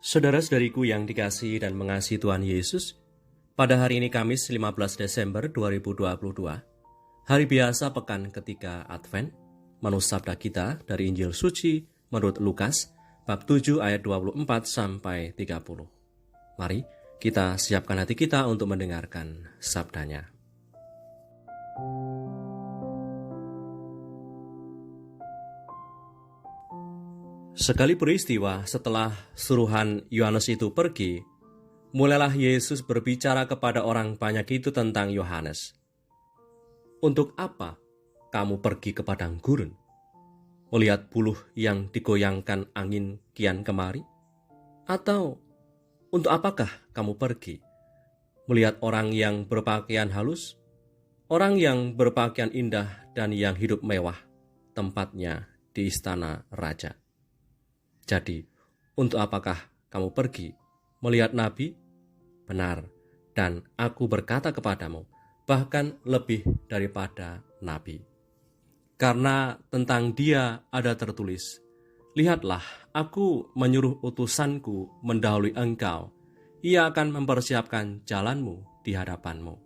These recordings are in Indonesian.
Saudara-saudariku yang dikasihi dan mengasihi Tuhan Yesus, pada hari ini Kamis 15 Desember 2022, hari biasa pekan ketiga Advent, menurut sabda kita dari Injil Suci menurut Lukas, bab 7 ayat 24 sampai 30. Mari kita siapkan hati kita untuk mendengarkan sabdanya. Sekali peristiwa setelah suruhan Yohanes itu pergi, mulailah Yesus berbicara kepada orang banyak itu tentang Yohanes. Untuk apa kamu pergi ke padang gurun, melihat buluh yang digoyangkan angin kian kemari? Atau untuk apakah kamu pergi, melihat orang yang berpakaian halus, orang yang berpakaian indah dan yang hidup mewah, tempatnya di istana raja? Jadi, untuk apakah kamu pergi melihat nabi? Benar, dan aku berkata kepadamu, bahkan lebih daripada nabi. Karena tentang dia ada tertulis, lihatlah, aku menyuruh utusanku mendahului engkau. Ia akan mempersiapkan jalanmu di hadapanmu.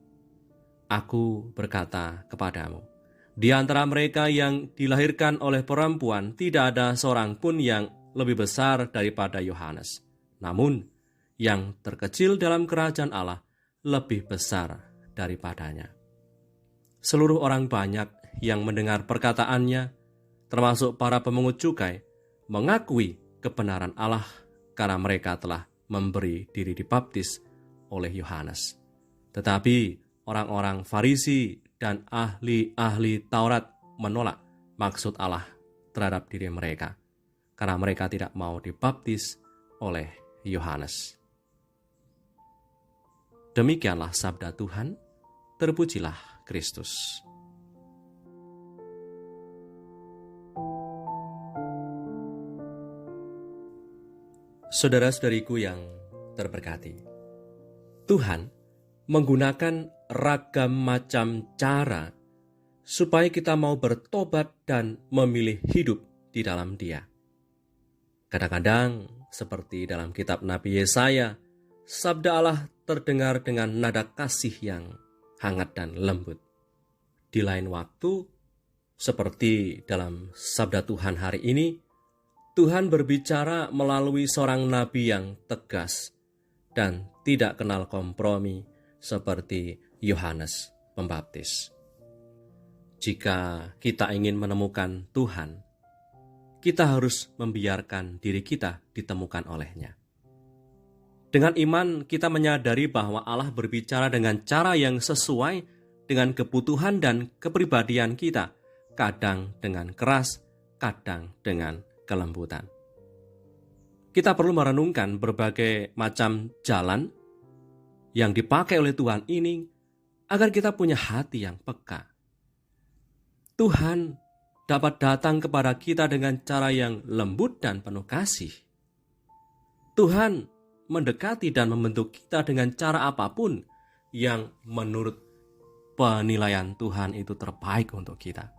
Aku berkata kepadamu, di antara mereka yang dilahirkan oleh perempuan tidak ada seorang pun yang lebih besar daripada Yohanes. Namun, yang terkecil dalam kerajaan Allah lebih besar daripadanya. Seluruh orang banyak yang mendengar perkataannya, termasuk para pemungut cukai, mengakui kebenaran Allah karena mereka telah memberi diri dibaptis oleh Yohanes. Tetapi orang-orang Farisi dan ahli-ahli Taurat menolak maksud Allah terhadap diri mereka, karena mereka tidak mau dibaptis oleh Yohanes. Demikianlah sabda Tuhan, terpujilah Kristus. Saudara-saudariku yang terberkati, Tuhan menggunakan ragam macam cara supaya kita mau bertobat dan memilih hidup di dalam Dia. Kadang-kadang, seperti dalam kitab Nabi Yesaya, sabda Allah terdengar dengan nada kasih yang hangat dan lembut. Di lain waktu, seperti dalam sabda Tuhan hari ini, Tuhan berbicara melalui seorang nabi yang tegas dan tidak kenal kompromi seperti Yohanes Pembaptis. Jika kita ingin menemukan Tuhan, kita harus membiarkan diri kita ditemukan olehnya. Dengan iman, kita menyadari bahwa Allah berbicara dengan cara yang sesuai dengan kebutuhan dan kepribadian kita, kadang dengan keras, kadang dengan kelembutan. Kita perlu merenungkan berbagai macam jalan yang dipakai oleh Tuhan ini agar kita punya hati yang peka. Tuhan dapat datang kepada kita dengan cara yang lembut dan penuh kasih. Tuhan mendekati dan membentuk kita dengan cara apapun yang menurut penilaian Tuhan itu terbaik untuk kita.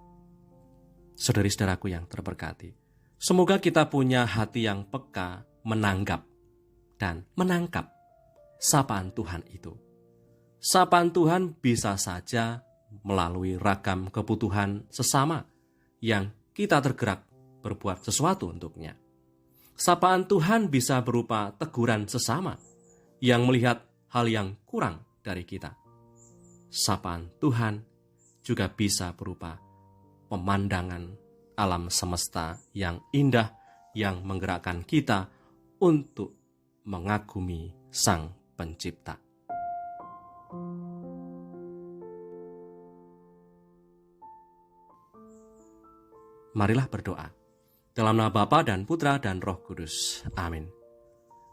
Saudari-saudaraku yang terberkati, semoga kita punya hati yang peka menanggap dan menangkap sapaan Tuhan itu. Sapaan Tuhan bisa saja melalui ragam kebutuhan sesama yang kita tergerak berbuat sesuatu untuknya. Sapaan Tuhan bisa berupa teguran sesama yang melihat hal yang kurang dari kita. Sapaan Tuhan juga bisa berupa pemandangan alam semesta yang indah yang menggerakkan kita untuk mengagumi Sang Pencipta. Marilah berdoa. Dalam nama Bapa dan Putra dan Roh Kudus. Amin.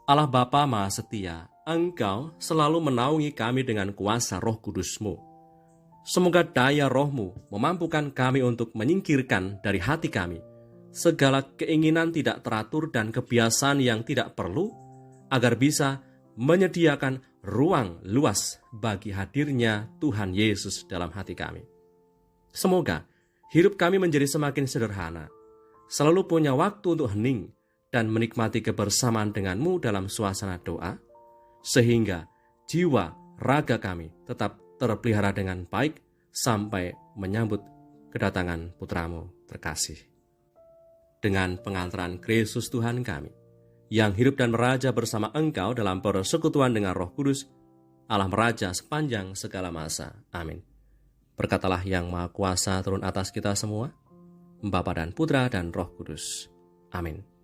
Allah Bapa Maha Setia, Engkau selalu menaungi kami dengan kuasa Roh Kudus-Mu. Semoga daya Roh-Mu memampukan kami untuk menyingkirkan dari hati kami segala keinginan tidak teratur dan kebiasaan yang tidak perlu, agar bisa menyediakan ruang luas bagi hadirnya Tuhan Yesus dalam hati kami. Semoga hidup kami menjadi semakin sederhana, selalu punya waktu untuk hening dan menikmati kebersamaan denganmu dalam suasana doa, sehingga jiwa raga kami tetap terpelihara dengan baik sampai menyambut kedatangan putramu terkasih. Dengan pengantaran Kristus Tuhan kami, yang hidup dan meraja bersama Engkau dalam persekutuan dengan Roh Kudus, Allah meraja sepanjang segala masa. Amin. Berkatalah yang Maha Kuasa turun atas kita semua, Bapa dan Putra dan Roh Kudus. Amin.